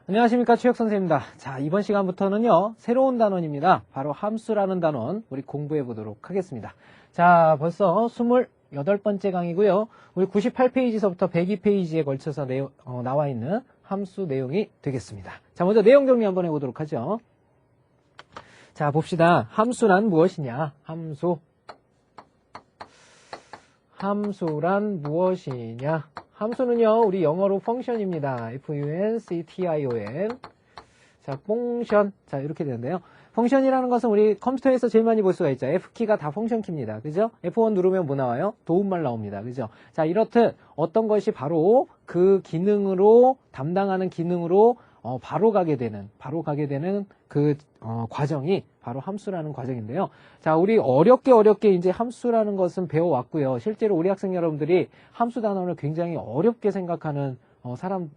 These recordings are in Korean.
안녕하십니까, 최혁선생입니다. 자, 이번 시간부터는요, 새로운 단원입니다. 바로 함수라는 단원 우리 공부해 보도록 하겠습니다. 자, 벌써 28번째 강이고요. 우리 98페이지서부터 102페이지에 걸쳐서 나와 있는 함수 내용이 되겠습니다. 자, 먼저 내용 정리 한번 해보도록 하죠. 자, 봅시다. 함수란 무엇이냐? 함수란 무엇이냐? 함수는요, 우리 영어로 펑션입니다. F-U-N-C-T-I-O-N. 자, 펑션. 자, 이렇게 되는데요. 펑션이라는 것은 우리 컴퓨터에서 제일 많이 볼 수가 있죠. F키가 다 펑션 키입니다. 그죠? F1 누르면 뭐 나와요? 도움말 나옵니다. 그죠? 자, 이렇듯 어떤 것이 바로 그 기능으로, 담당하는 기능으로 바로 가게 되는 그 과정이 바로 함수라는 과정인데요. 자, 우리 어렵게 이제 함수라는 것은 배워왔고요. 실제로 우리 학생 여러분들이 함수 단원을 굉장히 어렵게 생각하는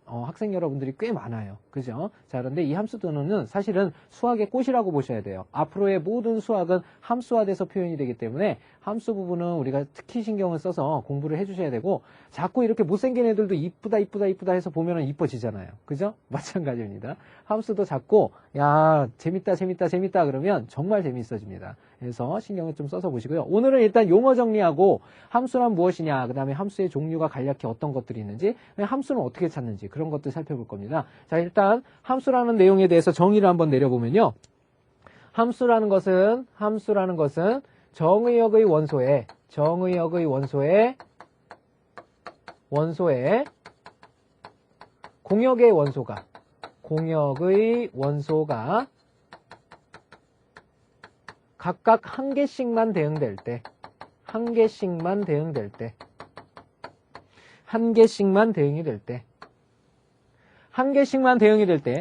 학생 여러분들이 꽤 많아요. 그죠? 자, 그런데 이 함수 단원은 사실은 수학의 꽃이라고 보셔야 돼요. 앞으로의 모든 수학은 함수화돼서 표현이 되기 때문에 함수 부분은 우리가 특히 신경을 써서 공부를 해주셔야 되고, 자꾸 이렇게 못생긴 애들도 이쁘다 해서 보면은 이뻐지잖아요. 그죠? 마찬가지입니다. 함수도 자꾸, 야, 재밌다 그러면 정말 재밌어집니다. 그래서 신경을 좀 써서 보시고요. 오늘은 일단 용어 정리하고 함수란 무엇이냐, 그 다음에 함수의 종류가 간략히 어떤 것들이 있는지, 함수는 어떻게 찾는지 그런 것들 살펴볼 겁니다. 자, 일단 함수라는 내용에 대해서 정의를 한번 내려보면요. 함수라는 것은 정의역의 원소에 공역의 원소가 각각 한 개씩만 대응될 때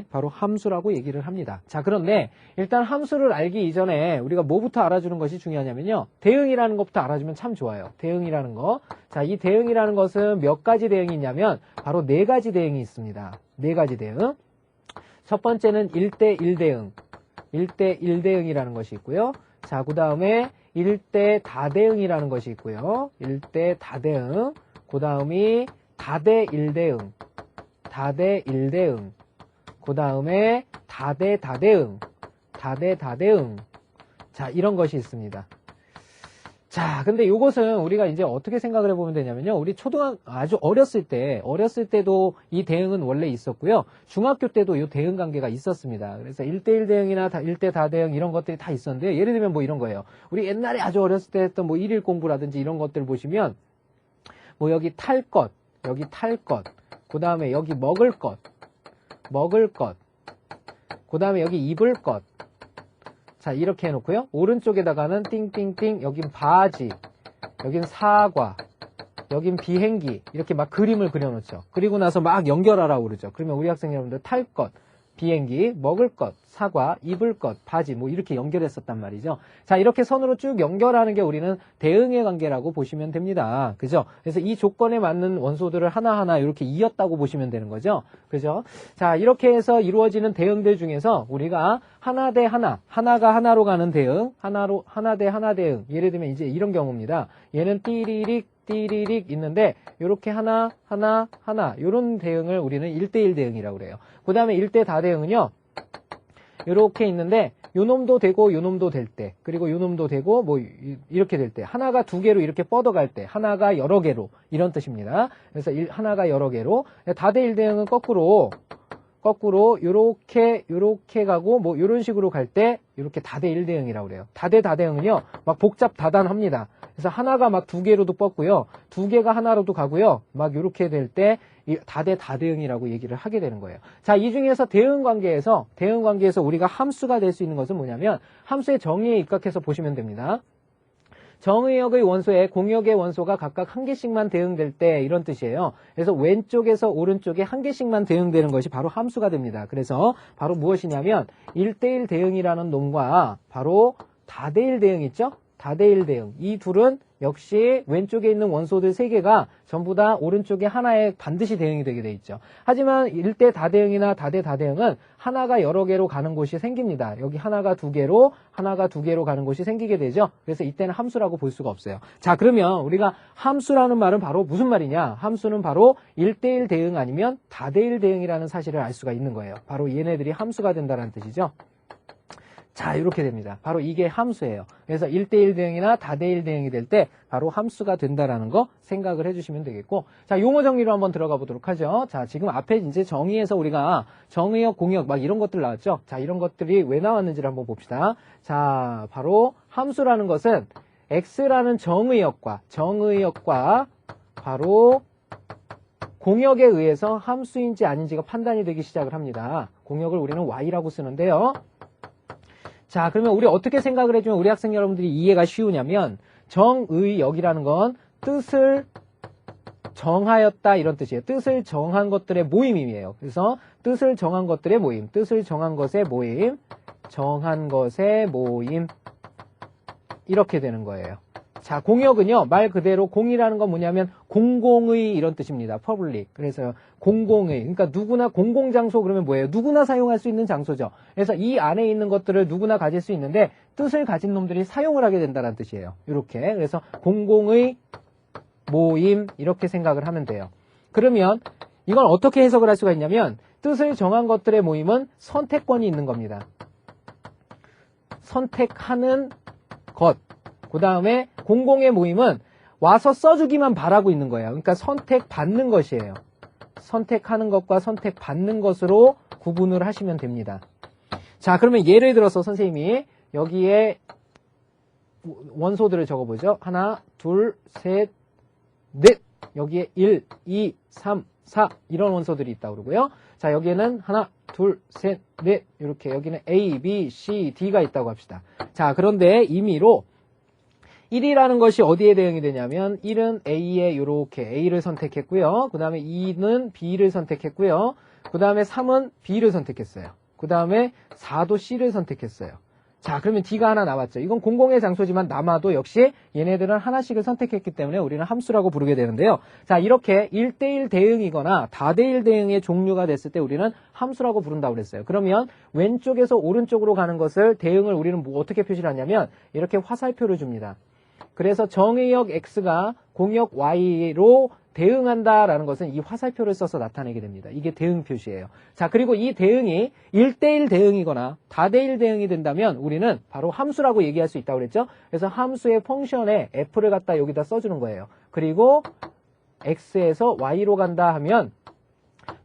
바로 함수라고 얘기를 합니다. 자, 그런데 일단 함수를 알기 이전에 우리가 뭐부터 알아주는 것이 중요하냐면요. 대응이라는 것부터 알아주면 참 좋아요. 대응이라는 거. 자, 이 대응이라는 것은 몇 가지 대응이 있냐면 바로 4가지 대응이 있습니다. 4가지 대응. 첫 번째는 1대1 대응. 1대1 대응이라는 것이 있고요. 자, 그 다음에 1대 다대응이라는 것이 있고요. 1대 다대응. 그 다음이 다대1 대응. 그 다음에 다대다대응. 자, 이런 것이 있습니다. 자, 근데 이것은 우리가 이제 어떻게 생각을 해보면 되냐면요. 우리 아주 어렸을 때도 이 대응은 원래 있었고요. 중학교 때도 이 대응 관계가 있었습니다. 그래서 1대1 대응이나 1대 다대응 이런 것들이 다 있었는데, 예를 들면 뭐 이런 거예요. 우리 옛날에 아주 어렸을 때 했던 뭐 일일 공부라든지 이런 것들 보시면, 뭐 여기 탈 것, 그 다음에 여기 먹을 것, 그 다음에 여기 입을 것. 자, 이렇게 해놓고요. 오른쪽에다가는 띵띵띵, 여긴 바지, 여긴 사과, 여긴 비행기, 이렇게 막 그림을 그려놓죠. 그리고 나서 막 연결하라고 그러죠. 그러면 우리 학생 여러분들 탈 것, 비행기, 먹을 것, 사과, 입을 것, 바지, 뭐 이렇게 연결했었단 말이죠. 자, 이렇게 선으로 쭉 연결하는 게 우리는 대응의 관계라고 보시면 됩니다. 그죠? 그래서 이 조건에 맞는 원소들을 하나하나 이렇게 이었다고 보시면 되는 거죠. 그죠? 자, 이렇게 해서 이루어지는 대응들 중에서 우리가 하나 대 하나, 하나가 하나로 가는 대응, 하나 대 하나 대응. 예를 들면 이제 이런 경우입니다. 얘는 띠리릭 있는데, 요렇게 하나 요런 대응을 우리는 1대1 대응이라고 그래요. 그 다음에 1대 다대응은요, 요렇게 있는데, 요 놈도 되고 요 놈도 될 때, 그리고 요 놈도 되고 뭐 이렇게 될 때, 하나가 2개로 이렇게 뻗어갈 때, 하나가 여러 개로, 이런 뜻입니다. 그래서 하나가 여러 개로. 다대1 대응은 거꾸로 요렇게 가고 뭐 요런 식으로 갈 때 이렇게 다대1 대응이라고 그래요. 다대응은요, 막 복잡다단합니다. 그래서 하나가 막 2개로도 뻗고요, 2개가 하나로도 가고요, 막 요렇게 될 때 다대응이라고 얘기를 하게 되는 거예요. 자, 이 중에서 대응 관계에서 우리가 함수가 될 수 있는 것은 뭐냐면, 함수의 정의에 입각해서 보시면 됩니다. 정의역의 원소에 공역의 원소가 각각 한 개씩만 대응될 때, 이런 뜻이에요. 그래서 왼쪽에서 오른쪽에 한 개씩만 대응되는 것이 바로 함수가 됩니다. 그래서 바로 무엇이냐면 1대1 대응이라는 놈과 바로 다대1 대응 있죠? 다대1 대응. 이 둘은 역시 왼쪽에 있는 원소들 3개가 전부 다 오른쪽에 하나에 반드시 대응이 되게 돼 있죠. 하지만 1대 다대응이나 다대 다대응은 하나가 여러 개로 가는 곳이 생깁니다. 여기 하나가 2개로, 하나가 2개로 가는 곳이 생기게 되죠. 그래서 이때는 함수라고 볼 수가 없어요. 자, 그러면 우리가 함수라는 말은 바로 무슨 말이냐? 함수는 바로 1대1 대응 아니면 다대1 대응이라는 사실을 알 수가 있는 거예요. 바로 얘네들이 함수가 된다는 뜻이죠. 자, 이렇게 됩니다. 바로 이게 함수예요. 그래서 1대1 대응이나 다대1 대응이 될 때 바로 함수가 된다라는 거 생각을 해주시면 되겠고, 자, 용어 정리로 한번 들어가 보도록 하죠. 자, 지금 앞에 이제 정의에서 우리가 정의역, 공역 막 이런 것들 나왔죠. 자, 이런 것들이 왜 나왔는지를 한번 봅시다. 자, 바로 함수라는 것은 x라는 정의역과 바로 공역에 의해서 함수인지 아닌지가 판단이 되기 시작을 합니다. 공역을 우리는 y라고 쓰는데요. 자, 그러면 우리 어떻게 생각을 해주면 우리 학생 여러분들이 이해가 쉬우냐면, 정의역이라는 건 뜻을 정하였다 이런 뜻이에요. 뜻을 정한 것들의 모임이에요. 그래서 뜻을 정한 것들의 모임, 뜻을 정한 것의 모임, 정한 것의 모임, 이렇게 되는 거예요. 자, 공역은요, 말 그대로 공이라는 건 뭐냐면 공공의 이런 뜻입니다. 퍼블릭. 그래서 공공의, 그러니까 누구나 공공장소 그러면 뭐예요? 누구나 사용할 수 있는 장소죠. 그래서 이 안에 있는 것들을 누구나 가질 수 있는데 뜻을 가진 놈들이 사용을 하게 된다는 뜻이에요. 이렇게. 그래서 공공의 모임 이렇게 생각을 하면 돼요. 그러면 이건 어떻게 해석을 할 수가 있냐면 뜻을 정한 것들의 모임은 선택권이 있는 겁니다. 선택하는 것. 그 다음에 공공의 모임은 와서 써주기만 바라고 있는 거예요. 그러니까 선택받는 것이에요. 선택하는 것과 선택받는 것으로 구분을 하시면 됩니다. 자, 그러면 예를 들어서 선생님이 여기에 원소들을 적어보죠. 하나, 둘, 셋, 넷. 여기에 1, 2, 3, 4 이런 원소들이 있다고 그러고요. 자, 여기에는 하나, 둘, 셋, 넷 이렇게 여기는 A, B, C, D가 있다고 합시다. 자, 그런데 임의로 1이라는 것이 어디에 대응이 되냐면 1은 A에 이렇게 A를 선택했고요. 그 다음에 2는 B를 선택했고요. 그 다음에 3은 B를 선택했어요. 그 다음에 4도 C를 선택했어요. 자, 그러면 D가 하나 나왔죠. 이건 공공의 장소지만 남아도 역시 얘네들은 하나씩을 선택했기 때문에 우리는 함수라고 부르게 되는데요. 자, 이렇게 1대1 대응이거나 다대1 대응의 종류가 됐을 때 우리는 함수라고 부른다고 그랬어요. 그러면 왼쪽에서 오른쪽으로 가는 것을 대응을 우리는 어떻게 표시를 하냐면 이렇게 화살표를 줍니다. 그래서 정의역 x가 공역 y로 대응한다라는 것은 이 화살표를 써서 나타내게 됩니다. 이게 대응 표시예요. 자, 그리고 이 대응이 1대1 대응이거나 다대1 대응이 된다면 우리는 바로 함수라고 얘기할 수 있다고 그랬죠. 그래서 함수의 펑션에 f를 갖다 여기다 써주는 거예요. 그리고 x에서 y로 간다 하면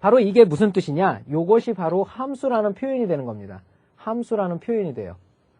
바로 이게 무슨 뜻이냐? 이것이 바로 함수라는 표현이 되는 겁니다. 함수라는 표현이 돼요.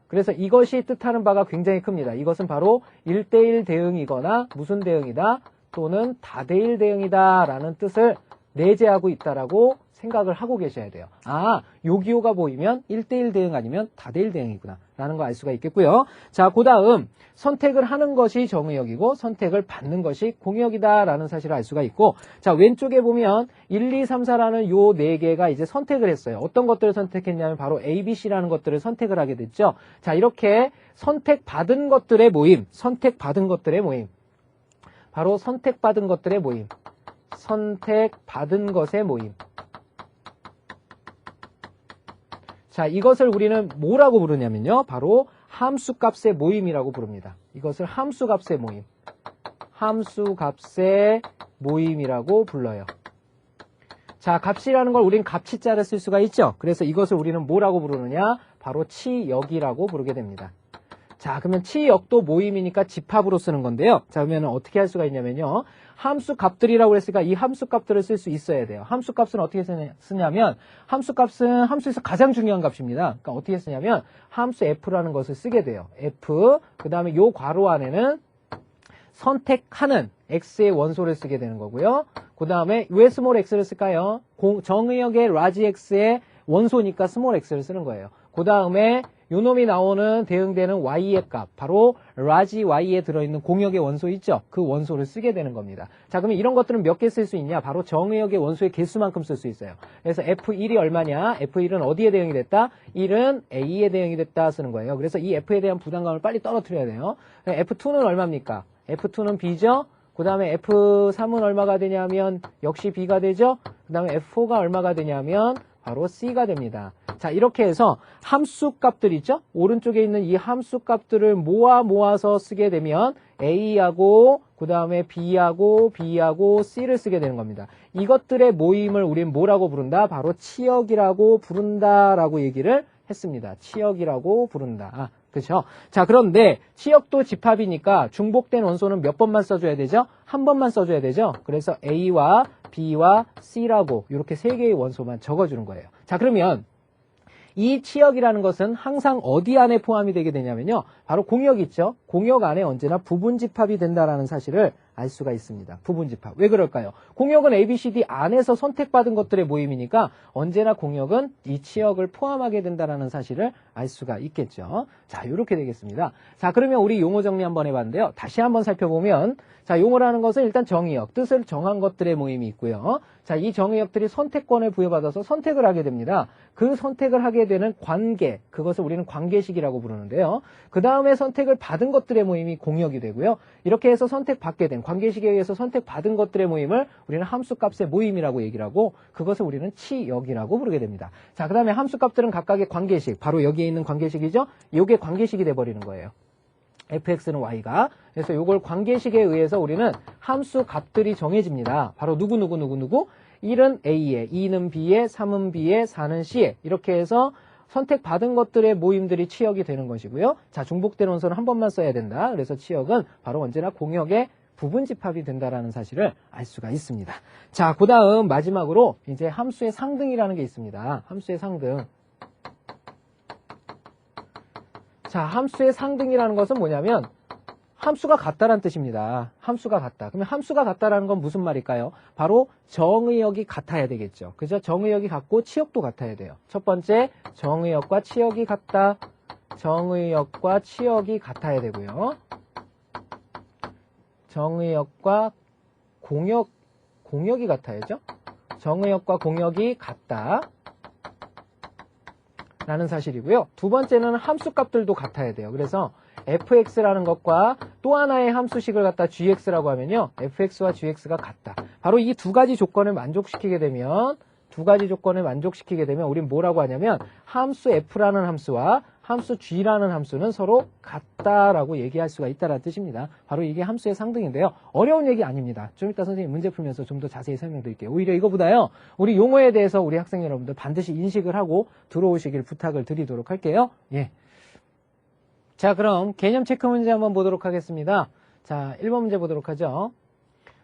그래서 이것이 뜻하는 바가 굉장히 큽니다. 이것은 바로 1대1 대응이거나 무슨 대응이다 또는 다대1 대응이다 라는 뜻을 내재하고 있다라고 생각을 하고 계셔야 돼요. 아, 요 기호가 보이면 1대1 대응 아니면 다대1 대응이구나 라는 거 알 수가 있겠고요. 자, 그 다음 선택을 하는 것이 정의역이고 선택을 받는 것이 공역이다 라는 사실을 알 수가 있고, 자, 왼쪽에 보면 1, 2, 3, 4라는 요 4개가 이제 선택을 했어요. 어떤 것들을 선택했냐면 바로 A, B, C라는 것들을 선택을 하게 됐죠. 자, 이렇게 선택받은 것들의 모임, 선택받은 것들의 모임, 바로 선택받은 것들의 모임, 선택받은 것의 모임. 자, 이것을 우리는 뭐라고 부르냐면요. 바로 함수값의 모임이라고 부릅니다. 이것을 함수값의 모임, 함수값의 모임이라고 불러요. 자, 값이라는 걸 우리는 값치자를 쓸 수가 있죠. 그래서 이것을 우리는 뭐라고 부르느냐? 바로 치역이라고 부르게 됩니다. 자, 그러면 치역도 모임이니까 집합으로 쓰는 건데요. 자, 그러면 어떻게 할 수가 있냐면요. 함수 값들이라고 했으니까 이 함수 값들을 쓸 수 있어야 돼요. 함수 값은 어떻게 쓰냐면 함수 값은 함수에서 가장 중요한 값입니다. 그러니까 어떻게 쓰냐면 함수 f라는 것을 쓰게 돼요. f, 그 다음에 요 괄호 안에는 선택하는 x의 원소를 쓰게 되는 거고요. 그 다음에 왜 스몰 x를 쓸까요? 정의역의 라지 x의 원소니까 스몰 x를 쓰는 거예요. 그 다음에 요 놈이 나오는 대응되는 y의 값, 바로 라지 y에 들어있는 공역의 원소 있죠? 그 원소를 쓰게 되는 겁니다. 자, 그러면 이런 것들은 몇 개 쓸 수 있냐? 바로 정의역의 원소의 개수만큼 쓸 수 있어요. 그래서 f1이 얼마냐? f1은 어디에 대응이 됐다? 1은 a에 대응이 됐다 쓰는 거예요. 그래서 이 f에 대한 부담감을 빨리 떨어뜨려야 돼요. f2는 얼마입니까? F2는 B죠? 그 다음에 F3은 얼마가 되냐면 역시 B가 되죠? 그 다음에 F4가 얼마가 되냐면 바로 C가 됩니다. 자, 이렇게 해서 함수 값들 있죠? 오른쪽에 있는 이 함수 값들을 모아서 쓰게 되면 A하고 그 다음에 B하고 C를 쓰게 되는 겁니다. 이것들의 모임을 우리는 뭐라고 부른다? 바로 치역이라고 부른다라고 얘기를 했습니다. 치역이라고 부른다. 그렇죠? 자, 그런데 치역도 집합이니까 중복된 원소는 몇 번만 써줘야 되죠? 한 번만 써줘야 되죠? 그래서 A와 B와 C라고 이렇게 세 개의 원소만 적어주는 거예요. 자, 그러면 이 치역이라는 것은 항상 어디 안에 포함이 되게 되냐면요. 바로 공역 있죠? 공역 안에 언제나 부분집합이 된다는 사실을 알 수가 있습니다. 부분집합. 왜 그럴까요? 공역은 ABCD 안에서 선택받은 것들의 모임이니까 언제나 공역은 이 치역을 포함하게 된다는 사실을 알 수가 있겠죠. 자, 이렇게 되겠습니다. 자, 그러면 우리 용어 정리 한번 해봤는데요. 다시 한번 살펴보면 자, 용어라는 것은 일단 정의역, 뜻을 정한 것들의 모임이 있고요. 자, 이 정의역들이 선택권을 부여받아서 선택을 하게 됩니다. 그 선택을 하게 되는 관계, 그것을 우리는 관계식이라고 부르는데요. 그 다음에 선택을 받은 것들의 모임이 공역이 되고요. 이렇게 해서 선택받게 된 관계식에 의해서 선택받은 것들의 모임을 우리는 함수값의 모임이라고 얘기를 하고 그것을 우리는 치역이라고 부르게 됩니다. 자, 그 다음에 함수값들은 각각의 관계식, 바로 여기에 있는 관계식이죠. 이게 관계식이 돼버리는 거예요. fx는 y가. 그래서 이걸 관계식에 의해서 우리는 함수 값들이 정해집니다. 바로 누구 1은 a에, 2는 b에, 3은 b에, 4는 c에 이렇게 해서 선택받은 것들의 모임들이 치역이 되는 것이고요. 자, 중복된 원소는 한 번만 써야 된다. 그래서 치역은 바로 언제나 공역의 부분집합이 된다라는 사실을 알 수가 있습니다. 자, 그 다음 마지막으로 이제 함수의 상등이라는 게 있습니다. 함수의 상등. 자, 함수의 상등이라는 것은 뭐냐면 함수가 같다라는 뜻입니다. 함수가 같다. 그러면 함수가 같다라는 건 무슨 말일까요? 바로 정의역이 같아야 되겠죠. 그죠? 정의역이 같고 치역도 같아야 돼요. 첫 번째, 정의역과 치역이 같다. 정의역과 치역이 같아야 되고요. 정의역과 공역이 같아야죠. 정의역과 공역이 같다. 라는 사실이고요. 두 번째는 함수값들도 같아야 돼요. 그래서 fx라는 것과 또 하나의 함수식을 갖다 gx라고 하면요. fx와 gx가 같다. 바로 이 두 가지 조건을 만족시키게 되면 우린 뭐라고 하냐면 함수 f라는 함수와 함수 g라는 함수는 서로 같다라고 얘기할 수가 있다는 뜻입니다. 바로 이게 함수의 상등인데요. 어려운 얘기 아닙니다. 좀 이따 선생님 문제 풀면서 좀 더 자세히 설명드릴게요. 오히려 이거보다요. 우리 용어에 대해서 우리 학생 여러분들 반드시 인식을 하고 들어오시길 부탁을 드리도록 할게요. 예. 자, 그럼 개념 체크 문제 한번 보도록 하겠습니다. 자, 1번 문제 보도록 하죠.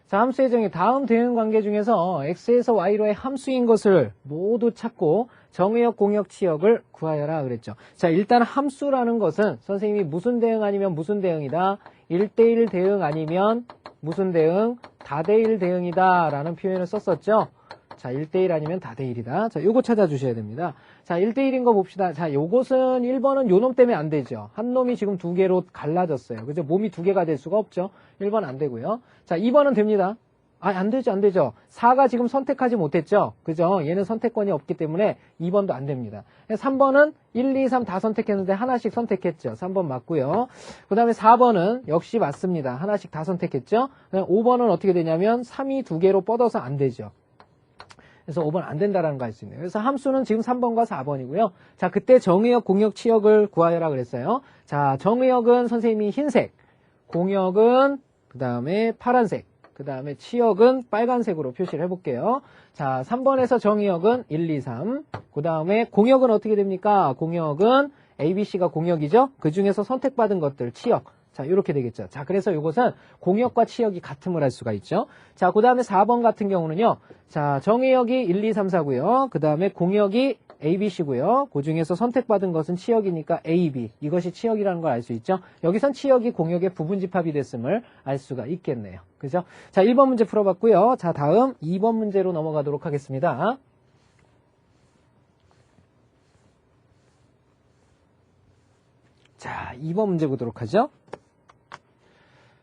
자, 함수의 정의. 다음 대응 관계 중에서 x에서 y로의 함수인 것을 모두 찾고 정의역, 공역, 치역을 구하여라 그랬죠. 자, 일단 함수라는 것은 선생님이 무슨 대응 아니면 무슨 대응이다. 1대1 대응 아니면 무슨 대응? 다대1 대응이다 라는 표현을 썼었죠. 자, 1대1 아니면 다대1이다. 자, 요거 찾아주셔야 됩니다. 자, 1대1인 거 봅시다. 자, 요것은 1번은 요 놈 때문에 안 되죠. 한 놈이 지금 두 개로 갈라졌어요. 그죠? 몸이 두 개가 될 수가 없죠. 1번 안 되고요. 자, 2번은 됩니다. 안 되죠. 4가 지금 선택하지 못했죠. 그죠? 얘는 선택권이 없기 때문에 2번도 안 됩니다. 3번은 1, 2, 3 다 선택했는데 하나씩 선택했죠. 3번 맞고요. 그 다음에 4번은 역시 맞습니다. 하나씩 다 선택했죠. 5번은 어떻게 되냐면 3이 두 개로 뻗어서 안 되죠. 그래서 5번 안 된다라는 거 알 수 있네요. 그래서 함수는 지금 3번과 4번이고요. 자, 그때 정의역, 공역, 치역을 구하여라 그랬어요. 자, 정의역은 선생님이 흰색, 공역은 그 다음에 파란색, 그 다음에 치역은 빨간색으로 표시를 해볼게요. 자, 3번에서 정의역은 1, 2, 3. 그 다음에 공역은 어떻게 됩니까? 공역은 ABC가 공역이죠? 그 중에서 선택받은 것들, 치역. 자, 이렇게 되겠죠. 자, 그래서 이것은 공역과 치역이 같음을 할 수가 있죠. 자, 그 다음에 4번 같은 경우는요. 자, 정의역이 1, 2, 3, 4고요. 그 다음에 공역이 ABC고요. 그 중에서 선택받은 것은 치역이니까 AB. 이것이 치역이라는 걸 알 수 있죠. 여기선 치역이 공역의 부분집합이 됐음을 알 수가 있겠네요. 그죠? 자, 1번 문제 풀어봤고요. 자, 다음 2번 문제로 넘어가도록 하겠습니다. 자, 2번 문제 보도록 하죠.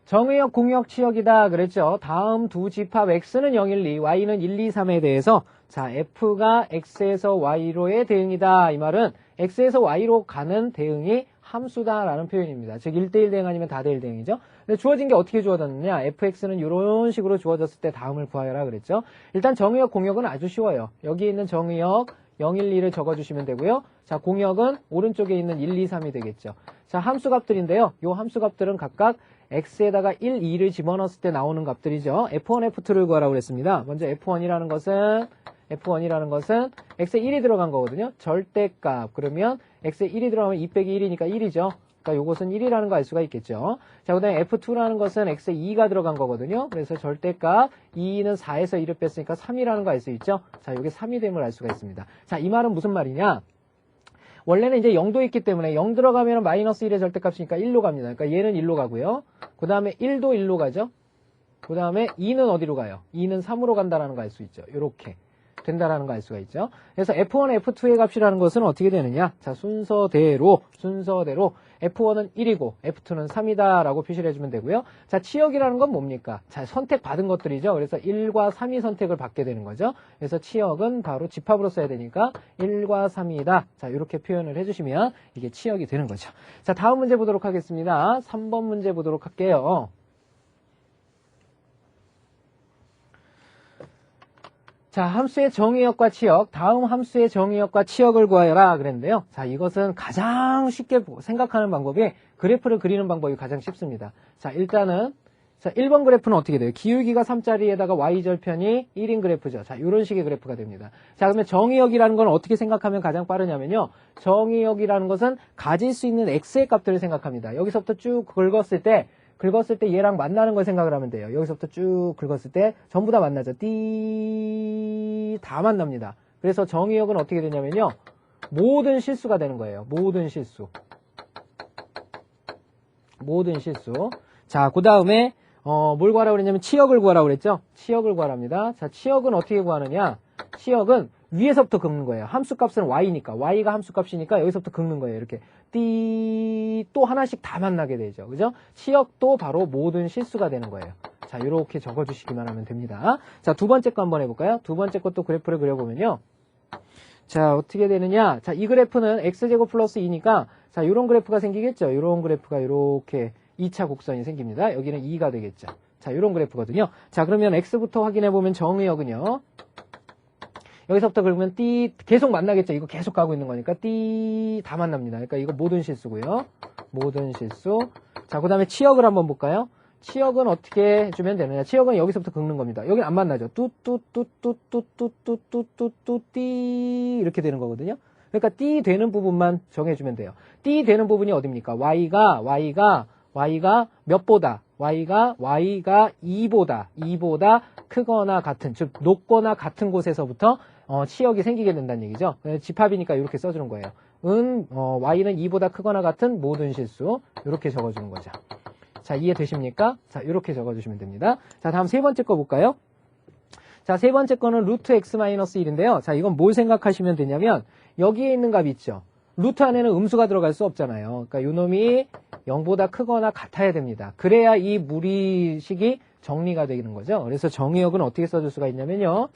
정의역, 공역, 치역이다 그랬죠. 다음 두 집합 x는 0, 1, 2, y는 1, 2, 3에 대해서 자, f가 x에서 y로의 대응이다. 이 말은 x에서 y로 가는 대응이 함수다라는 표현입니다. 즉 1대1 대응 아니면 다대1 대응이죠. 근데 주어진 게 어떻게 주어졌느냐? fx는 이런 식으로 주어졌을 때 다음을 구하여라 그랬죠. 일단 정의역 공역은 아주 쉬워요. 여기 있는 정의역 0, 1, 2를 적어주시면 되고요. 자, 공역은 오른쪽에 있는 1, 2, 3이 되겠죠. 자, 함수값들인데요. 요 함수값들은 각각 x에다가 1, 2를 집어넣었을 때 나오는 값들이죠. f1, f2를 구하라고 그랬습니다. 먼저 f1이라는 것은 x에 1이 들어간 거거든요. 절대값. 그러면 x에 1이 들어가면 2 빼기 1이니까 1이죠. 그러니까 요것은 1이라는 거 알 수가 있겠죠. 자, 그 다음에 f2라는 것은 x에 2가 들어간 거거든요. 그래서 절대값 2는 4에서 1을 뺐으니까 3이라는 거 알 수 있죠. 자, 요게 3이 됨을 알 수가 있습니다. 자, 이 말은 무슨 말이냐? 원래는 이제 0도 있기 때문에 0 들어가면 마이너스 1의 절대값이니까 1로 갑니다. 그러니까 얘는 1로 가고요. 그 다음에 1도 1로 가죠. 그 다음에 2는 어디로 가요? 2는 3으로 간다라는 거 알 수 있죠. 요렇게 된다라는 거 알 수가 있죠. 그래서 f1, f2의 값이라는 것은 어떻게 되느냐? 자, 순서대로 f1은 1이고 f2는 3이다 라고 표시를 해주면 되고요. 자, 치역이라는 건 뭡니까? 자, 선택받은 것들이죠. 그래서 1과 3이 선택을 받게 되는 거죠. 그래서 치역은 바로 집합으로 써야 되니까 1과 3이다. 자, 이렇게 표현을 해주시면 이게 치역이 되는 거죠. 자, 다음 문제 보도록 하겠습니다. 3번 문제 보도록 할게요. 자, 함수의 정의역과 치역, 다음 함수의 정의역과 치역을 구하여라 그랬는데요. 자, 이것은 가장 쉽게 생각하는 방법이 그래프를 그리는 방법이 가장 쉽습니다. 자, 일단은 자, 1번 그래프는 어떻게 돼요? 기울기가 3짜리에다가 y절편이 1인 그래프죠. 자, 이런 식의 그래프가 됩니다. 자, 그러면 정의역이라는 건 어떻게 생각하면 가장 빠르냐면요. 정의역이라는 것은 가질 수 있는 x의 값들을 생각합니다. 여기서부터 쭉 긁었을 때 얘랑 만나는 걸 생각을 하면 돼요. 여기서부터 쭉 긁었을 때 전부 다 만나죠. 다 만납니다. 그래서 정의역은 어떻게 되냐면요. 모든 실수가 되는 거예요. 모든 실수. 자, 그 다음에 뭘 구하라고 그랬냐면 치역을 구하라고 그랬죠. 치역을 구하랍니다. 자, 치역은 어떻게 구하느냐. 치역은 위에서부터 긁는 거예요. 함수값은 y니까. y가 함수값이니까 여기서부터 긁는 거예요. 이렇게 또 하나씩 다 만나게 되죠. 그죠? 치역도 바로 모든 실수가 되는 거예요. 자, 이렇게 적어주시기만 하면 됩니다. 자, 두 번째 거 한번 해볼까요? 두 번째 것도 그래프를 그려보면요. 자, 어떻게 되느냐. 자, 이 그래프는 x제곱 플러스 2니까 자, 이런 그래프가 생기겠죠. 이런 그래프가 이렇게 2차 곡선이 생깁니다. 여기는 2가 되겠죠. 자, 이런 그래프거든요. 자, 그러면 x부터 확인해보면 정의역은요. 여기서부터 그러면 계속 만나겠죠. 이거 계속 가고 있는 거니까 다 만납니다. 그러니까 이거 모든 실수고요. 모든 실수. 자, 그 다음에 치역을 한번 볼까요? 치역은 어떻게 해주면 되느냐. 치역은 여기서부터 긁는 겁니다. 여기는 안 만나죠. 이렇게 되는 거거든요. 그러니까 되는 부분만 정해주면 돼요. 되는 부분이 어딥니까? y가 몇보다? y가 2보다 크거나 같은, 즉 높거나 같은 곳에서부터 치역이 생기게 된다는 얘기죠. 집합이니까 이렇게 써주는 거예요. y는 2보다 크거나 같은 모든 실수. 이렇게 적어주는 거죠. 자, 이해되십니까? 자, 이렇게 적어주시면 됩니다. 자, 다음 세 번째 거 볼까요? 자, 세 번째 거는 루트 x-1인데요. 자, 이건 뭘 생각하시면 되냐면 여기에 있는 값 있죠. 루트 안에는 음수가 들어갈 수 없잖아요. 그러니까 요놈이 0보다 크거나 같아야 됩니다. 그래야 이 무리식이 정리가 되는 거죠. 그래서 정의역은 어떻게 써줄 수가 있냐면요.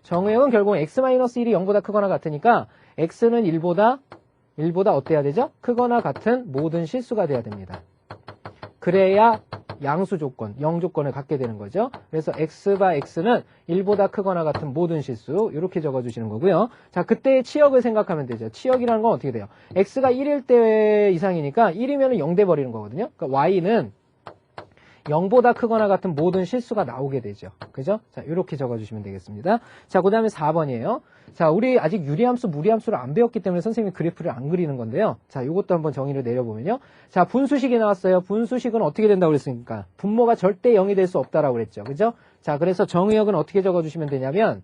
정의역은 결국 x-1이 0보다 크거나 같으니까 x는 1보다 어때야 되죠? 크거나 같은 모든 실수가 돼야 됩니다. 그래야 양수 조건, 0 조건을 갖게 되는 거죠. 그래서 x가 x는 1보다 크거나 같은 모든 실수 이렇게 적어주시는 거고요. 자, 그때의 치역을 생각하면 되죠. 치역이라는 건 어떻게 돼요? x가 1일 때 이상이니까 1이면 0 돼버리는 거거든요. 그러니까 y는 0보다 크거나 같은 모든 실수가 나오게 되죠. 그죠? 자, 이렇게 적어주시면 되겠습니다. 자, 그 다음에 4번이에요. 자, 우리 아직 유리함수, 무리함수를 안 배웠기 때문에 선생님이 그래프를 안 그리는 건데요. 자, 이것도 한번 정의를 내려보면요. 자, 분수식이 나왔어요. 분수식은 어떻게 된다고 그랬습니까? 분모가 절대 0이 될 수 없다라고 그랬죠. 그죠? 자, 그래서 정의역은 어떻게 적어주시면 되냐면,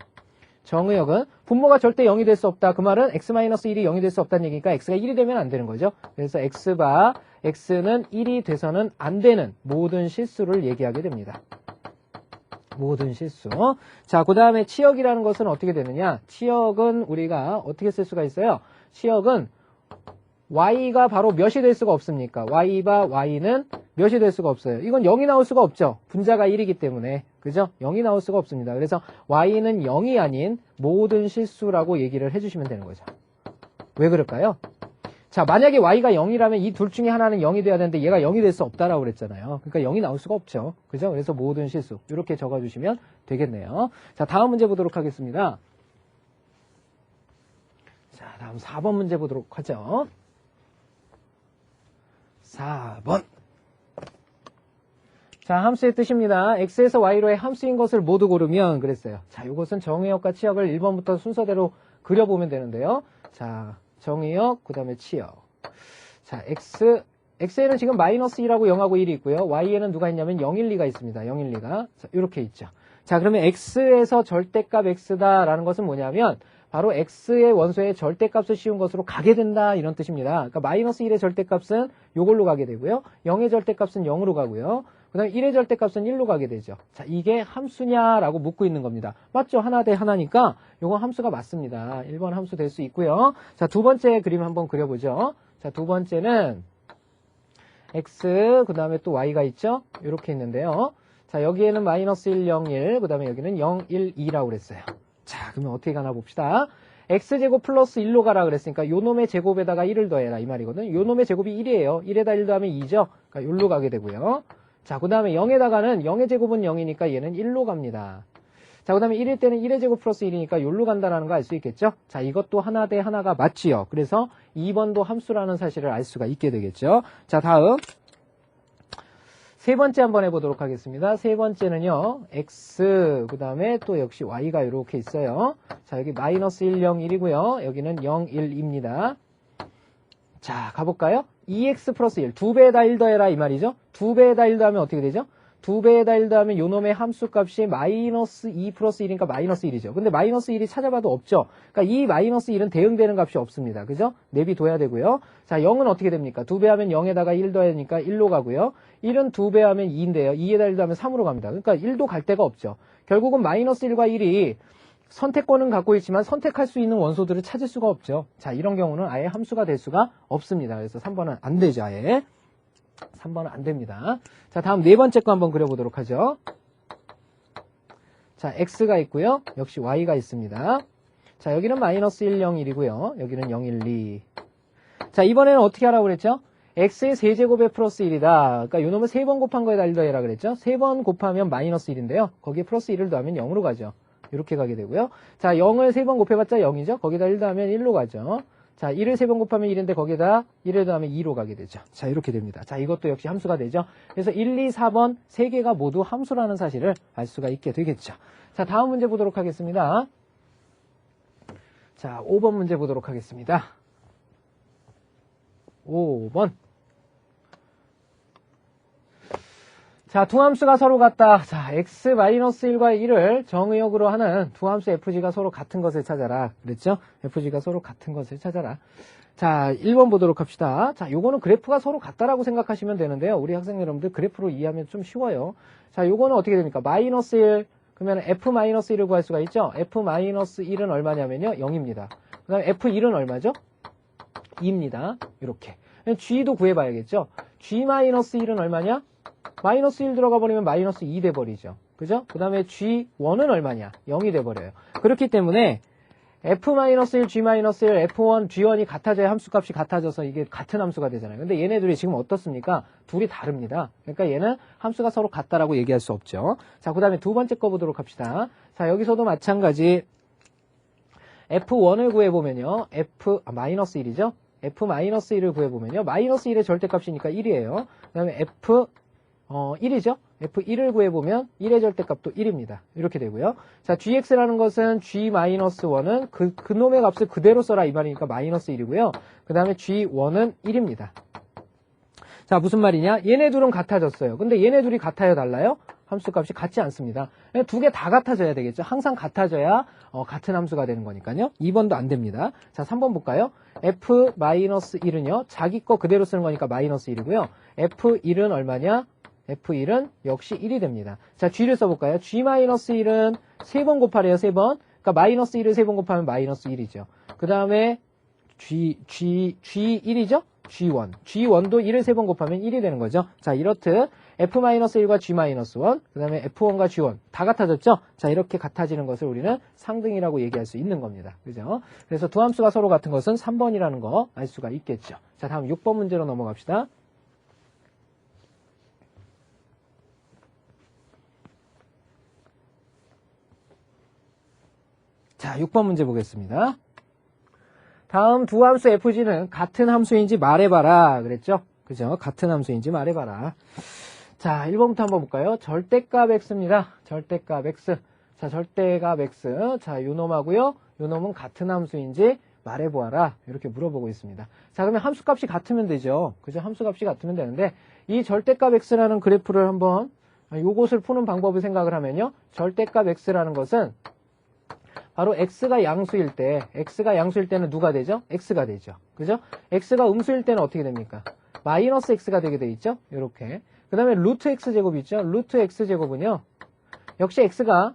정의역은 분모가 절대 0이 될 수 없다. 그 말은 x-1이 0이 될 수 없다는 얘기니까 x가 1이 되면 안 되는 거죠. 그래서 x는 1이 돼서는 안 되는 모든 실수를 얘기하게 됩니다. 모든 실수. 자, 그 다음에 치역이라는 것은 어떻게 되느냐. 치역은 우리가 어떻게 쓸 수가 있어요. 치역은 y가 바로 몇이 될 수가 없습니까? y는 몇이 될 수가 없어요. 이건 0이 나올 수가 없죠. 분자가 1이기 때문에. 그죠? 0이 나올 수가 없습니다. 그래서 y는 0이 아닌 모든 실수라고 얘기를 해주시면 되는 거죠. 왜 그럴까요? 자, 만약에 y가 0이라면 이 둘 중에 하나는 0이 돼야 되는데 얘가 0이 될 수 없다라고 그랬잖아요. 그러니까 0이 나올 수가 없죠. 그죠? 그래서 모든 실수. 이렇게 적어주시면 되겠네요. 자, 다음 문제 보도록 하겠습니다. 자, 다음 4번 문제 보도록 하죠. 4번. 자, 함수의 뜻입니다. x에서 y로의 함수인 것을 모두 고르면 그랬어요. 자, 이것은 정의역과 치역을 1번부터 순서대로 그려보면 되는데요. 자, 정의역, 그 다음에 치역. 자, x에는 지금 -2라고 0하고 1이 있고요. y에는 누가 있냐면 0, 1, 2가 있습니다. 0, 1, 2가. 자, 이렇게 있죠. 자, 그러면 x에서 절대값 x다라는 것은 뭐냐면 바로 x의 원소의 절대값을 씌운 것으로 가게 된다 이런 뜻입니다. 그러니까 -1의 절대값은 요걸로 가게 되고요. 0의 절대값은 0으로 가고요. 그 다음에 1의 절대값은 1로 가게 되죠. 자, 이게 함수냐라고 묻고 있는 겁니다. 맞죠? 하나 대 하나니까 요거 함수가 맞습니다. 1번 함수 될 수 있고요. 자, 두 번째 그림 한번 그려보죠. 자, 두 번째는 x, 그 다음에 또 y가 있죠? 이렇게 있는데요. 자, 여기에는 -1, 0, 1, 그 다음에 여기는 0, 1, 2라고 그랬어요. 자, 그러면 어떻게 가나 봅시다. x제곱 플러스 1로 가라 그랬으니까 요 놈의 제곱에다가 1을 더해라 이 말이거든. 요 놈의 제곱이 1이에요. 1에다 1 더하면 2죠. 그러니까 1로 가게 되고요. 자, 그 다음에 0에다가는 0의 제곱은 0이니까 얘는 1로 갑니다. 자, 그 다음에 1일 때는 1의 제곱 플러스 1이니까 1로 간다는 거 알 수 있겠죠? 자, 이것도 하나 대 하나가 맞지요. 그래서 2번도 함수라는 사실을 알 수가 있게 되겠죠. 자, 다음. 세 번째 한번 해보도록 하겠습니다. 세 번째는요, x, 그 다음에 또 역시 y가 이렇게 있어요. 자, 여기 -1, 0, 1이고요. 여기는 0, 1입니다. 자, 가볼까요? 2x 플러스 1. 2배에다 1 더해라 이 말이죠. 2배에다 1 더하면 어떻게 되죠? 2배에다 1 더하면 요 놈의 함수값이 -2 플러스 1이니까 -1이죠. 근데 -1이 찾아봐도 없죠. 그러니까 이 -1은 대응되는 값이 없습니다. 그죠? 내비둬야 되고요. 자, 0은 어떻게 됩니까? 2배 하면 0에다가 1 더해야 되니까 1로 가고요. 1은 2배 하면 2인데요. 2에다 1 더하면 3으로 갑니다. 그러니까 1도 갈 데가 없죠. 결국은 -1과 1이 선택권은 갖고 있지만 선택할 수 있는 원소들을 찾을 수가 없죠. 자, 이런 경우는 아예 함수가 될 수가 없습니다. 그래서 3번은 안 되죠, 아예. 3번은 안 됩니다. 자, 다음 네 번째 거 한번 그려보도록 하죠. 자, x가 있고요. 역시 y가 있습니다. 자, 여기는 -1, 0, 1이고요. 여기는 0, 1, 2. 자, 이번에는 어떻게 하라고 그랬죠? x의 세제곱에 플러스 1이다. 그러니까 요 놈을 3번 곱한 거에다 1 더해라 그랬죠? 3번 곱하면 -1인데요. 거기에 플러스 1을 더하면 0으로 가죠. 이렇게 가게 되고요. 자, 0을 3번 곱해봤자 0이죠. 거기다 1 더하면 1로 가죠. 자, 1을 3번 곱하면 1인데 거기다 1을 더하면 2로 가게 되죠. 자, 이렇게 됩니다. 자, 이것도 역시 함수가 되죠. 그래서 1, 2, 4번 3개가 모두 함수라는 사실을 알 수가 있게 되겠죠. 자, 다음 문제 보도록 하겠습니다. 자, 5번 문제 보도록 하겠습니다. 5번. 자, 두 함수가 서로 같다. 자, x-1과 1을 정의역으로 하는 두 함수 fg가 서로 같은 것을 찾아라. 그랬죠? fg가 서로 같은 것을 찾아라. 자, 1번 보도록 합시다. 자, 요거는 그래프가 서로 같다라고 생각하시면 되는데요. 우리 학생 여러분들 그래프로 이해하면 좀 쉬워요. 자, 요거는 어떻게 됩니까? -1, 그러면 f-1을 구할 수가 있죠? f-1은 얼마냐면요. 0입니다. 그 다음에 f1은 얼마죠? 2입니다. 이렇게. g도 구해봐야겠죠? g-1은 얼마냐? -1 들어가 버리면 -2 돼버리죠. 그죠? 그 다음에 G1은 얼마냐? 0이 돼버려요. 그렇기 때문에 F-1, G-1, F1, G1이 같아져야 함수값이 같아져서 이게 같은 함수가 되잖아요. 근데 얘네들이 지금 어떻습니까? 둘이 다릅니다. 그러니까 얘는 함수가 서로 같다라고 얘기할 수 없죠. 자, 그 다음에 두 번째 거 보도록 합시다. 자, 여기서도 마찬가지 F1을 구해보면요. -1이죠? F-1을 구해보면요. -1의 절대값이니까 1이에요. 그 다음에 F1이죠? F1을 구해보면 1의 절대값도 1입니다. 이렇게 되고요. 자, gx라는 것은 g-1은 그놈의 값을 그대로 써라 이 말이니까 -1이고요. 그 다음에 g1은 1입니다. 자, 무슨 말이냐? 얘네 둘은 같아졌어요. 근데 얘네 둘이 같아요, 달라요? 함수값이 같지 않습니다. 두 개 다 같아져야 되겠죠. 항상 같아져야 같은 함수가 되는 거니까요. 2번도 안 됩니다. 자, 3번 볼까요? F-1은요. 자기 거 그대로 쓰는 거니까 -1이고요. F1은 얼마냐? F1은 역시 1이 됩니다. 자, G를 써볼까요? G-1은 3번 곱하래요, 3번. 그러니까 -1을 3번 곱하면 -1이죠. 그 다음에 G1이죠? G1. G1도 1을 3번 곱하면 1이 되는 거죠. 자, 이렇듯 F-1과 G-1, 그 다음에 F1과 G1 다 같아졌죠? 자, 이렇게 같아지는 것을 우리는 상등이라고 얘기할 수 있는 겁니다. 그죠? 그래서 두 함수가 서로 같은 것은 3번이라는 거 알 수가 있겠죠. 자, 다음 6번 문제로 넘어갑시다. 자, 6번 문제 보겠습니다. 다음 두 함수 FG는 같은 함수인지 말해봐라. 그랬죠? 그죠? 같은 함수인지 말해봐라. 자, 1번부터 한번 볼까요? 절대값 X입니다. 절대값 X. 자, 절대값 X. 자, 요 놈하고요. 요 놈은 같은 함수인지 말해보아라. 이렇게 물어보고 있습니다. 자, 그러면 함수값이 같으면 되죠. 그죠? 함수값이 같으면 되는데, 이 절대값 X라는 그래프를 한번, 요것을 푸는 방법을 생각을 하면요. 절대값 X라는 것은 바로 X가 양수일 때는 누가 되죠? X가 되죠. 그죠? X가 음수일 때는 어떻게 됩니까? 마이너스 X가 되게 돼 있죠? 요렇게. 그 다음에 루트 X제곱이 있죠? 루트 X제곱은요, 역시 X가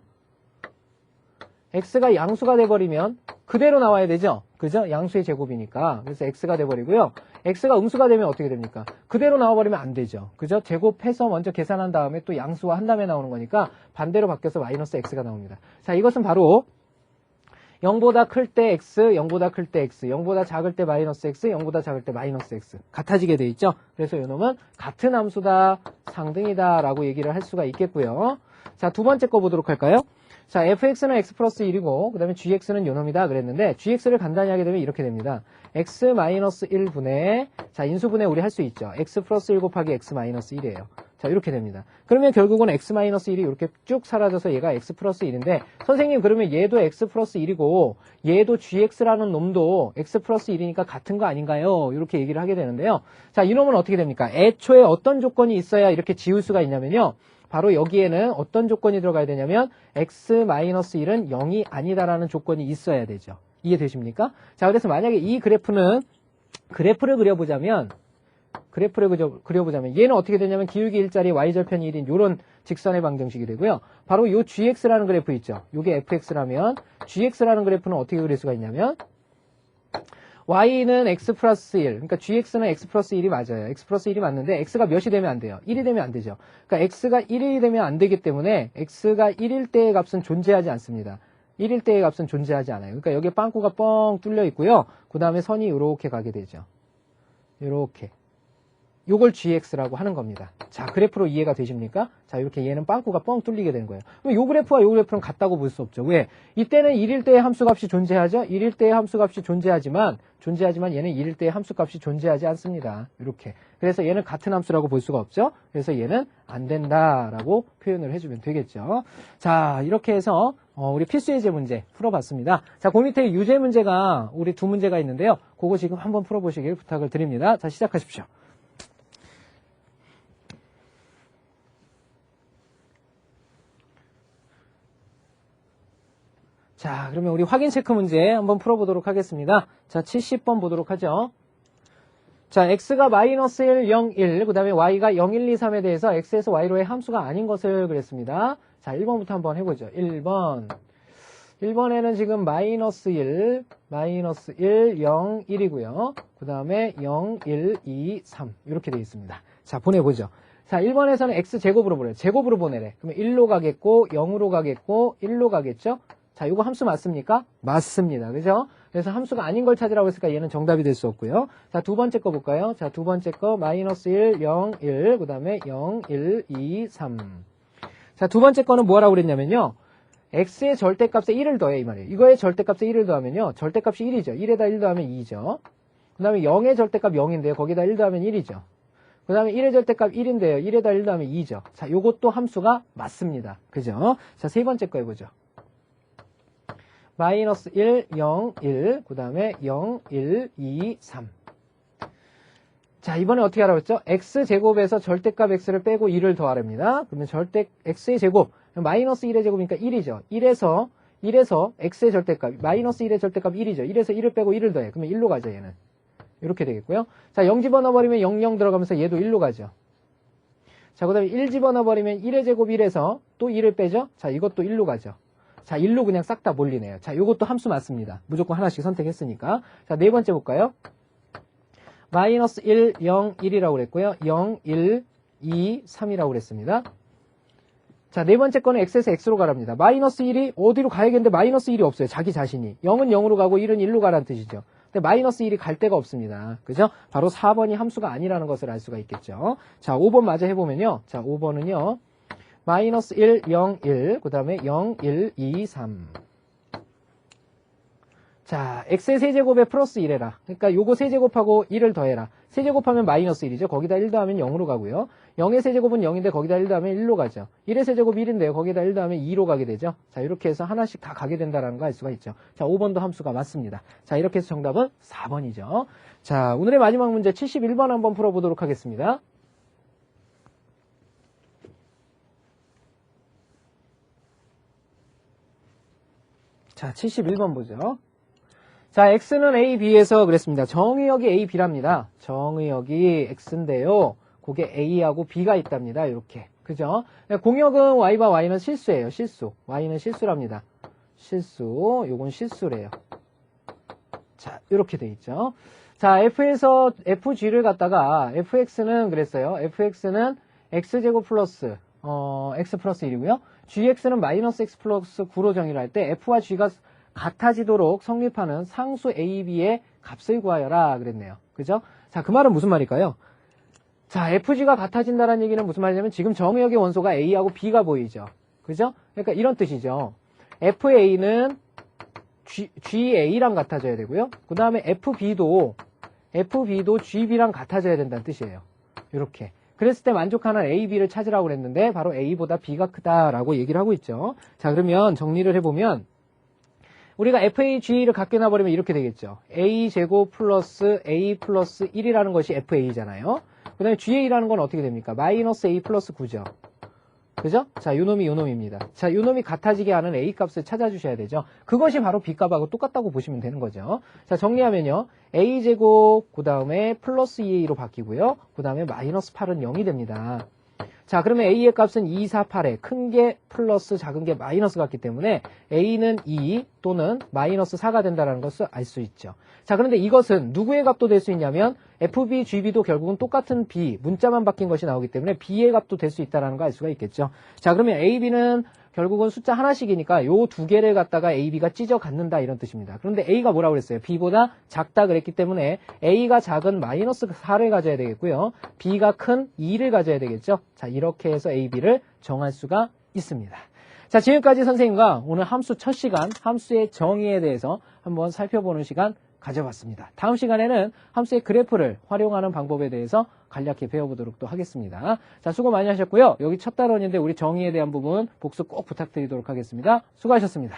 양수가 돼버리면 그대로 나와야 되죠? 그죠? 양수의 제곱이니까. 그래서 X가 돼버리고요. X가 음수가 되면 어떻게 됩니까? 그대로 나와버리면 안 되죠. 그죠? 제곱해서 먼저 계산한 다음에 또 양수와 한 다음에 나오는 거니까 반대로 바뀌어서 마이너스 X가 나옵니다. 자, 이것은 바로 0보다 클 때 X, 0보다 클 때 X, 0보다 작을 때 마이너스 X, 0보다 작을 때 마이너스 X. 같아지게 돼 있죠? 그래서 이놈은 같은 함수다, 상등이다 라고 얘기를 할 수가 있겠고요. 자, 두 번째 거 보도록 할까요? 자, fx는 x 플러스 1이고 그 다음에 gx는 요놈이다 그랬는데 gx를 간단히 하게 되면 이렇게 됩니다. x 마이너스 1분의, 자, 인수분해 우리 할 수 있죠. x 플러스 1 곱하기 x 마이너스 1이에요. 자, 이렇게 됩니다. 그러면 결국은 x 마이너스 1이 이렇게 쭉 사라져서 얘가 x 플러스 1인데, 선생님 그러면 얘도 x 플러스 1이고 얘도 gx라는 놈도 x 플러스 1이니까 같은 거 아닌가요? 이렇게 얘기를 하게 되는데요. 자, 이놈은 어떻게 됩니까? 애초에 어떤 조건이 있어야 이렇게 지울 수가 있냐면요. 바로 여기에는 어떤 조건이 들어가야 되냐면 x-1은 0이 아니다라는 조건이 있어야 되죠. 이해되십니까? 자, 그래서 만약에 이 그래프를 그려보자면 얘는 어떻게 되냐면 기울기 1짜리 y절편이 1인 이런 직선의 방정식이 되고요. 바로 요 gx라는 그래프 있죠. 요게 fx라면 gx라는 그래프는 어떻게 그릴 수가 있냐면 y는 x 플러스 1, 그러니까 gx는 x 플러스 1이 맞아요. x 플러스 1이 맞는데 x가 몇이 되면 안 돼요? 1이 되면 안 되죠. 그러니까 x가 1이 되면 안 되기 때문에 x가 1일 때의 값은 존재하지 않습니다. 1일 때의 값은 존재하지 않아요. 그러니까 여기에 빵꾸가 뻥 뚫려 있고요. 그 다음에 선이 이렇게 가게 되죠. 이렇게. 요걸 gx라고 하는 겁니다. 자, 그래프로 이해가 되십니까? 자, 이렇게 얘는 빵꾸가 뻥 뚫리게 되는 거예요. 그럼 요 그래프와 요 그래프는 같다고 볼 수 없죠. 왜? 이때는 1일 때의 함수값이 존재하죠? 1일 때의 함수값이 존재하지만 얘는 1일 때의 함수값이 존재하지 않습니다. 이렇게. 그래서 얘는 같은 함수라고 볼 수가 없죠? 그래서 얘는 안 된다라고 표현을 해주면 되겠죠. 자, 이렇게 해서 우리 필수예제 문제 풀어봤습니다. 자, 그 밑에 유제 문제가 우리 두 문제가 있는데요. 그거 지금 한번 풀어보시길 부탁을 드립니다. 자, 시작하십시오. 자, 그러면 우리 확인 체크 문제 한번 풀어보도록 하겠습니다. 자, 70번 보도록 하죠. 자, x가 마이너스 1, 0, 1, 그 다음에 y가 0, 1, 2, 3에 대해서 x에서 y로의 함수가 아닌 것을 그랬습니다. 자, 1번부터 한번 해보죠. 1번에는 지금 마이너스 1, 0, 1이고요. 그 다음에 0, 1, 2, 3 이렇게 되어 있습니다. 자, 보내보죠. 자, 1번에서는 x제곱으로 보내요. 제곱으로 보내래. 그러면 1로 가겠고 0으로 가겠고 1로 가겠죠? 자, 이거 함수 맞습니까? 맞습니다. 그죠? 그래서 함수가 아닌 걸 찾으라고 했으니까 얘는 정답이 될 수 없고요. 자, 두 번째 거 볼까요? 자, 두 번째 거 마이너스 1, 0, 1, 그 다음에 0, 1, 2, 3. 자, 두 번째 거는 뭐라고 그랬냐면요. x의 절대값에 1을 더해 이 말이에요. 이거의 절대값에 1을 더하면요. 절대값이 1이죠. 1에다 1 더하면 2죠. 그 다음에 0의 절대값 0인데요. 거기다 1 더하면 1이죠. 그 다음에 1의 절대값 1인데요. 1에다 1 더하면 2죠. 자, 요것도 함수가 맞습니다. 그죠? 자, 세 번째 거 해보죠. 마이너스 1, 0, 1, 그 다음에 0, 1, 2, 3. 자, 이번에 어떻게 알아봤죠? x제곱에서 절대값 x를 빼고 1을 더하랍니다. 그러면 x의 제곱, 마이너스 1의 제곱이니까 1이죠. 1에서 x의 절대값, 마이너스 1의 절대값 1이죠. 1에서 1을 빼고 1을 더해. 그러면 1로 가죠, 얘는. 이렇게 되겠고요. 자, 0 집어넣어버리면 0, 0 들어가면서 얘도 1로 가죠. 자, 그 다음에 1 집어넣어버리면 1의 제곱 1에서 또 1을 빼죠. 자, 이것도 1로 가죠. 자, 1로 그냥 싹 다 몰리네요. 자, 요것도 함수 맞습니다. 무조건 하나씩 선택했으니까. 자, 네 번째 볼까요? 마이너스 1, 0, 1이라고 그랬고요. 0, 1, 2, 3이라고 그랬습니다. 자, 네 번째 거는 x에서 x로 가랍니다. 마이너스 1이 어디로 가야겠는데 마이너스 1이 없어요. 자기 자신이. 0은 0으로 가고 1은 1로 가라는 뜻이죠. 근데 마이너스 1이 갈 데가 없습니다. 그죠? 바로 4번이 함수가 아니라는 것을 알 수가 있겠죠. 자, 5번 마저 해보면요. 자, 5번은요. 마이너스 1, 0, 1, 그 다음에 0, 1, 2, 3. 자, x의 세제곱에 플러스 1해라. 그러니까 요거 세제곱하고 1을 더해라. 세제곱하면 마이너스 1이죠. 거기다 1 더하면 0으로 가고요. 0의 세제곱은 0인데 거기다 1 더하면 1로 가죠. 1의 세제곱이 1인데요. 거기다 1 더하면 2로 가게 되죠. 자, 이렇게 해서 하나씩 다 가게 된다는 거 알 수가 있죠. 자, 5번도 함수가 맞습니다. 자, 이렇게 해서 정답은 4번이죠. 자, 오늘의 마지막 문제 71번 한번 풀어보도록 하겠습니다. 자, 71번 보죠. 자, x는 a, b에서 그랬습니다. 정의역이 a, b랍니다. 정의역이 x인데요. 그게 a하고 b가 있답니다. 이렇게. 그죠? 공역은 y와 y는 실수예요. 실수. y는 실수랍니다. 실수. 요건 실수래요. 자, 이렇게 돼 있죠. 자, f에서 fg를 갖다가 fx는 그랬어요. fx는 x제곱 플러스 x 플러스 1이고요. gx는 마이너스 x 플러스 9로 정의를 할 때 f와 g가 같아지도록 성립하는 상수 a, b의 값을 구하여라 그랬네요. 그죠? 자, 그 말은 무슨 말일까요? 자, fg가 같아진다는 얘기는 무슨 말이냐면 지금 정의역의 원소가 a하고 b가 보이죠. 그죠? 그러니까 이런 뜻이죠. fa는 ga랑 같아져야 되고요. 그 다음에 fb도 gb랑 같아져야 된다는 뜻이에요. 이렇게. 그랬을 때 만족하는 a, b를 찾으라고 그랬는데 바로 a보다 b가 크다라고 얘기를 하고 있죠. 자, 그러면 정리를 해보면 우리가 FAG를 갖게 놔버리면 이렇게 되겠죠. A제곱 플러스 A 플러스 1이라는 것이 FA잖아요. 그 다음에 GA라는 건 어떻게 됩니까? 마이너스 A 플러스 9죠. 그죠? 자, 요놈이 요놈입니다. 자, 요놈이 같아지게 하는 A 값을 찾아주셔야 되죠. 그것이 바로 B 값하고 똑같다고 보시면 되는 거죠. 자, 정리하면요. A제곱, 그 다음에 플러스 2A로 바뀌고요. 그 다음에 마이너스 8은 0이 됩니다. 자, 그러면 A의 값은 2, 4, 8에 큰 게 플러스 작은 게 마이너스 같기 때문에 A는 2 또는 마이너스 4가 된다는 것을 알 수 있죠. 자, 그런데 이것은 누구의 값도 될 수 있냐면 FB, GB도 결국은 똑같은 B, 문자만 바뀐 것이 나오기 때문에 B의 값도 될 수 있다는 거 알 수가 있겠죠. 자, 그러면 AB는 결국은 숫자 하나씩이니까 요 두 개를 갖다가 AB가 찢어 갖는다 이런 뜻입니다. 그런데 A가 뭐라고 그랬어요? B보다 작다 그랬기 때문에 A가 작은 마이너스 4를 가져야 되겠고요. B가 큰 2를 가져야 되겠죠. 자, 이렇게 해서 AB를 정할 수가 있습니다. 자, 지금까지 선생님과 오늘 함수 첫 시간, 함수의 정의에 대해서 한번 살펴보는 시간 가져봤습니다. 다음 시간에는 함수의 그래프를 활용하는 방법에 대해서 간략히 배워보도록 또 하겠습니다. 자, 수고 많이 하셨고요. 여기 첫 단원인데 우리 정의에 대한 부분 복습 꼭 부탁드리도록 하겠습니다. 수고하셨습니다.